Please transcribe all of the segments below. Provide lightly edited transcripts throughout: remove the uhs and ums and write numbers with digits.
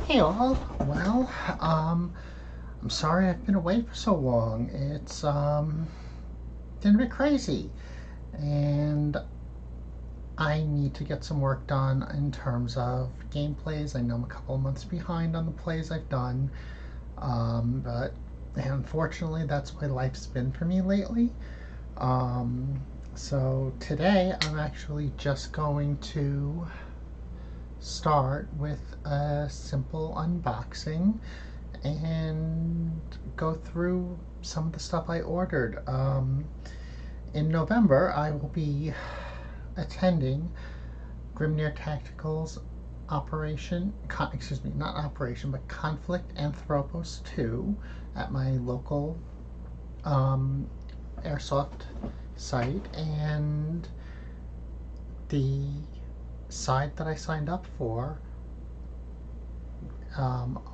Hey all, well, I'm sorry I've been away for so long. It's been a bit crazy, and I need to get some work done in terms of gameplays. I know I'm a couple of months behind on the plays I've done, but unfortunately that's the way life's been for me lately. Um, so today I'm actually just going to start with a simple unboxing and go through some of the stuff I ordered. In November, I will be attending Grimnir Tactical's not Operation, but Conflict Anthropos 2 at my local airsoft site, and the side that I signed up for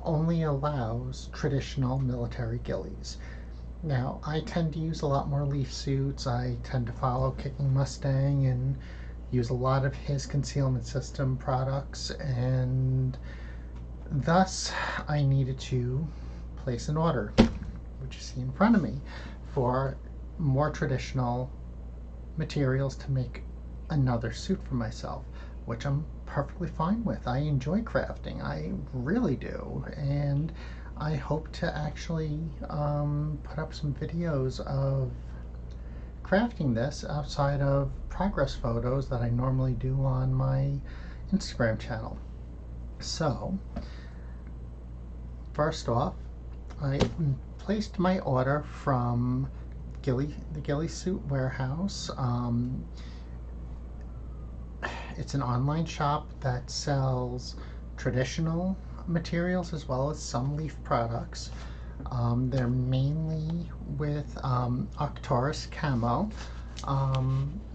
only allows traditional military ghillies. Now, I tend to use a lot more Leaf suits. I tend to follow Kicking Mustang and use a lot of his concealment system products, and thus I needed to place an order, which you see in front of me, for more traditional materials to make another suit for myself, which I'm perfectly fine with. I enjoy crafting, I really do, and I hope to actually put up some videos of crafting this outside of progress photos that I normally do on my Instagram channel. So, first off, I placed my order from the Ghillie Suit Warehouse. It's an online shop that sells traditional materials as well as some Leaf products. They're mainly with Arcturus camo.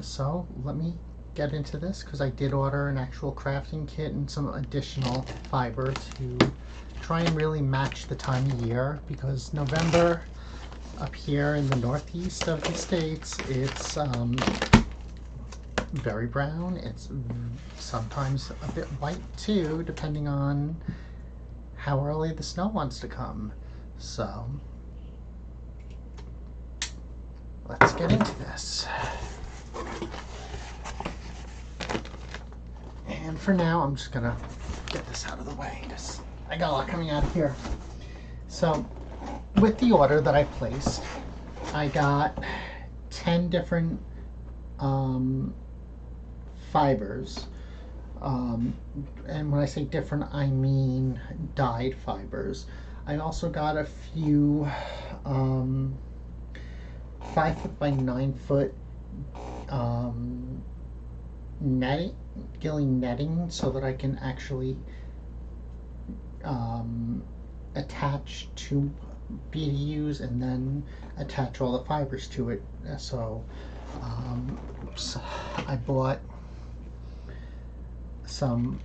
So let me get into this, because I did order an actual crafting kit and some additional fiber to try and really match the time of year, because November up here in the northeast of the states, it's very brown. It's sometimes a bit white too, depending on how early the snow wants to come. So let's get into this. And for now, I'm just gonna get this out of the way because I got a lot coming out of here. So with the order that I placed, I got 10 different fibers, and when I say different, I mean dyed fibers. I also got a few 5-foot by 9-foot ghillie netting, so that I can actually attach two BDUs and then attach all the fibers to it. So I bought some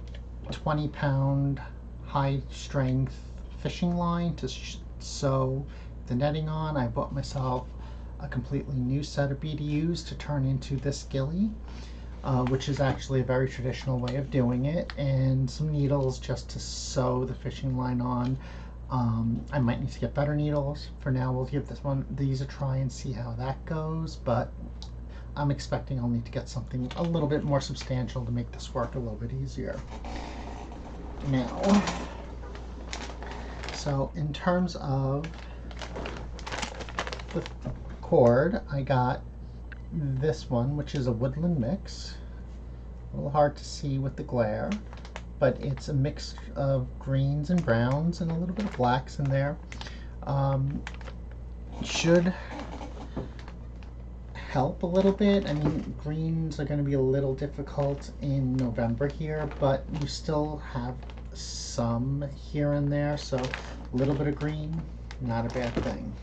20-pound high-strength fishing line to sew the netting on. I bought myself a completely new set of BDUs to turn into this ghillie, which is actually a very traditional way of doing it, and some needles just to sew the fishing line on. I might need to get better needles. For now, we'll give these a try and see how that goes, but I'm expecting I'll need to get something a little bit more substantial to make this work a little bit easier. Now, so in terms of the cord, I got this one, which is a woodland mix. A little hard to see with the glare, but it's a mix of greens and browns and a little bit of blacks in there. Should help a little bit. I mean, greens are going to be a little difficult in November here, but you still have some here and there, so a little bit of green, not a bad thing.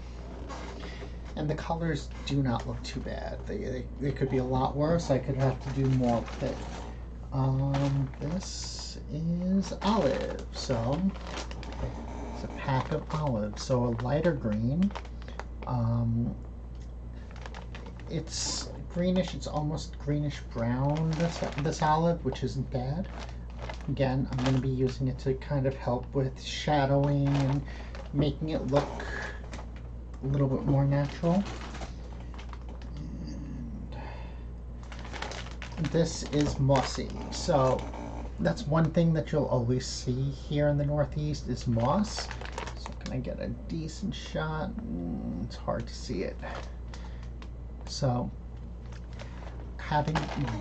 And the colors do not look too bad. They could be a lot worse. I could have to do more with it. This is olive, so it's a pack of olives. So a lighter green. It's greenish. It's almost greenish brown, this olive, which isn't bad. Again, I'm going to be using it to kind of help with shadowing and making it look a little bit more natural. And this is mossy. So that's one thing that you'll always see here in the Northeast is moss. So can I get a decent shot? It's hard to see it. So having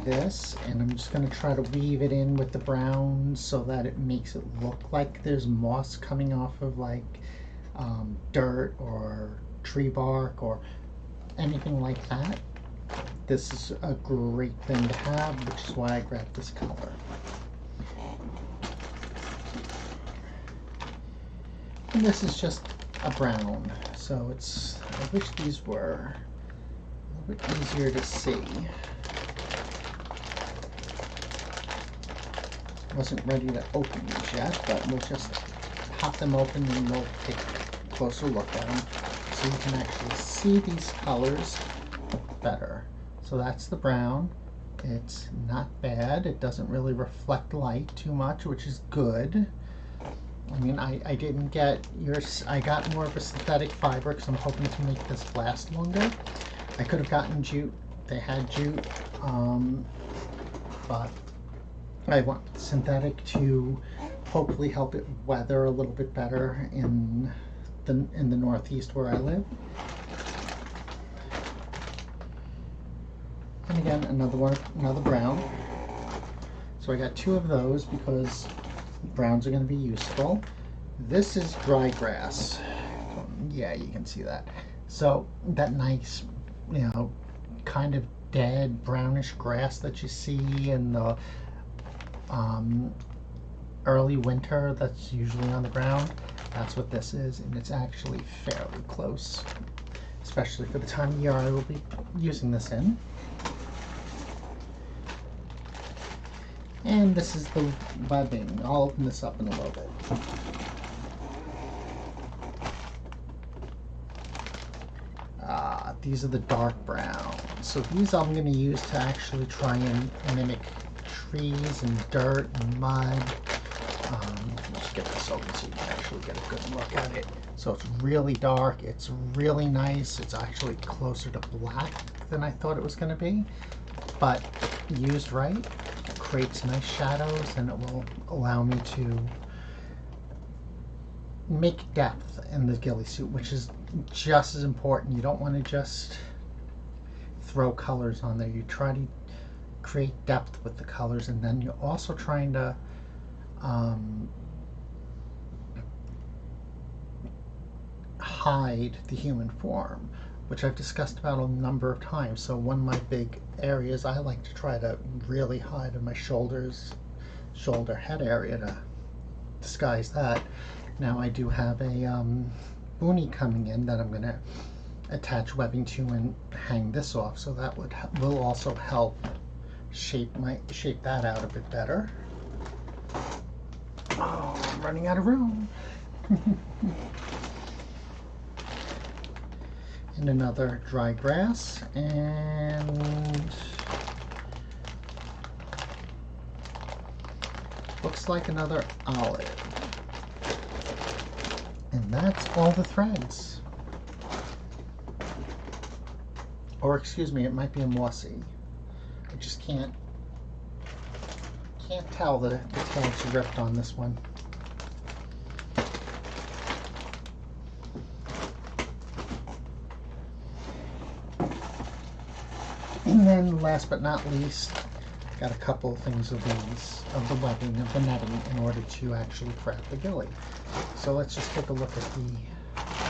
this, and I'm just going to try to weave it in with the browns so that it makes it look like there's moss coming off of like dirt or tree bark or anything like that. This is a great thing to have, which is why I grabbed this color. And this is just a brown, so it's, I wish these were a little bit easier to see. Wasn't ready to open these yet, but we'll just pop them open and we'll take a closer look at them so you can actually see these colors better. So that's the brown. It's not bad. It doesn't really reflect light too much, which is good. I mean, I didn't get yours. I got more of a synthetic fiber because I'm hoping to make this last longer. I could have gotten jute. They had jute, but I want synthetic to hopefully help it weather a little bit better in the Northeast where I live. And again, another brown. So I got two of those because browns are going to be useful. This is dry grass. Yeah, you can see that. So that nice, you know, kind of dead brownish grass that you see in the early winter that's usually on the ground, that's what this is, and it's actually fairly close, especially for the time of year I will be using this in. And this is the webbing. I'll open this up in a little bit. These are the dark browns. So these I'm going to use to actually try and mimic trees and dirt and mud. Let's get this open so you can actually get a good look at it. So it's really dark. It's really nice. It's actually closer to black than I thought it was going to be. But used right, it creates nice shadows and it will allow me to make depth in the ghillie suit, which is just as important. You don't want to just throw colors on there. You try to create depth with the colors, and then you're also trying to hide the human form, which I've discussed about a number of times. So one of my big areas I like to try to really hide in my shoulders, shoulder head area to disguise that. Now I do have a boonie coming in that I'm going to attach webbing to and hang this off, so that will also help shape that out a bit better. Oh, I'm running out of room. And another dry grass, and looks like another olive. And that's all the threads. Or excuse me, it might be a mossy. I just can't tell the tags ripped on this one. And then last but not least, got a couple of things of these, of the webbing, of the netting, in order to actually craft the ghillie. So let's just take a look at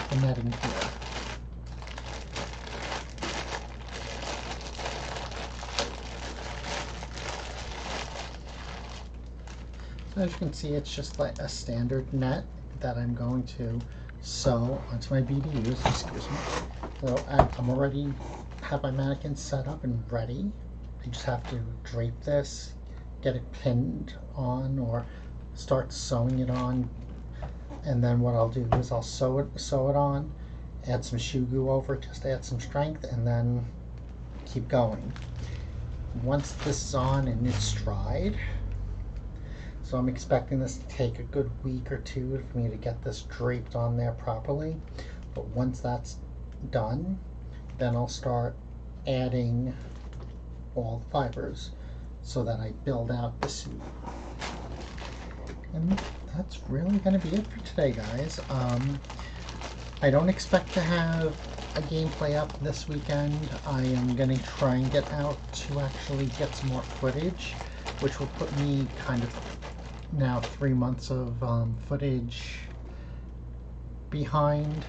the netting here. So as you can see, it's just like a standard net that I'm going to sew onto my BDUs. Excuse me. So I'm already have my mannequin set up and ready. I just have to drape this, get it pinned on, or start sewing it on. And then what I'll do is I'll sew it on, add some shoe glue over it, just to add some strength, and then keep going. Once this is on in its stride, So I'm expecting this to take a good week or two for me to get this draped on there properly. But once that's done, then I'll start adding all the fibers so that I build out the suit. And that's really going to be it for today, guys. I don't expect to have a gameplay up this weekend. I am going to try and get out to actually get some more footage, which will put me kind of now 3 months of footage behind.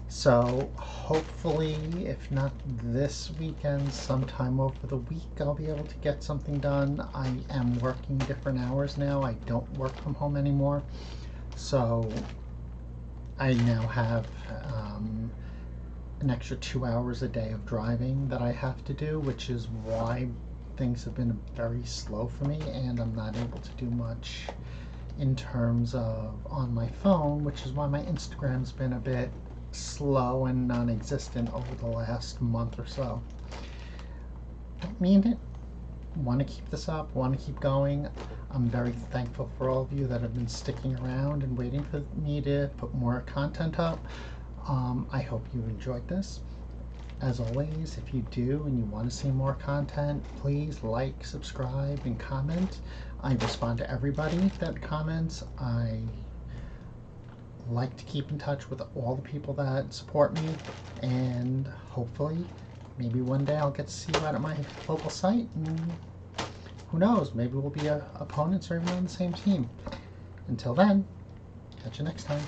So hopefully, if not this weekend, sometime over the week, I'll be able to get something done. I am working different hours now. I don't work from home anymore. So I now have an extra 2 hours a day of driving that I have to do, which is why things have been very slow for me, and I'm not able to do much in terms of on my phone, which is why my Instagram's been a bit slow and non-existent over the last month or so. Don't mean it. Want to keep this up, want to keep going. I'm very thankful for all of you that have been sticking around and waiting for me to put more content up. I hope you enjoyed this. As always, if you do and you want to see more content, please like, subscribe, and comment. I respond to everybody that comments. I like to keep in touch with all the people that support me, and hopefully maybe one day I'll get to see you out at my local site, and who knows, maybe we'll be opponents or even on the same team. Until then, catch you next time.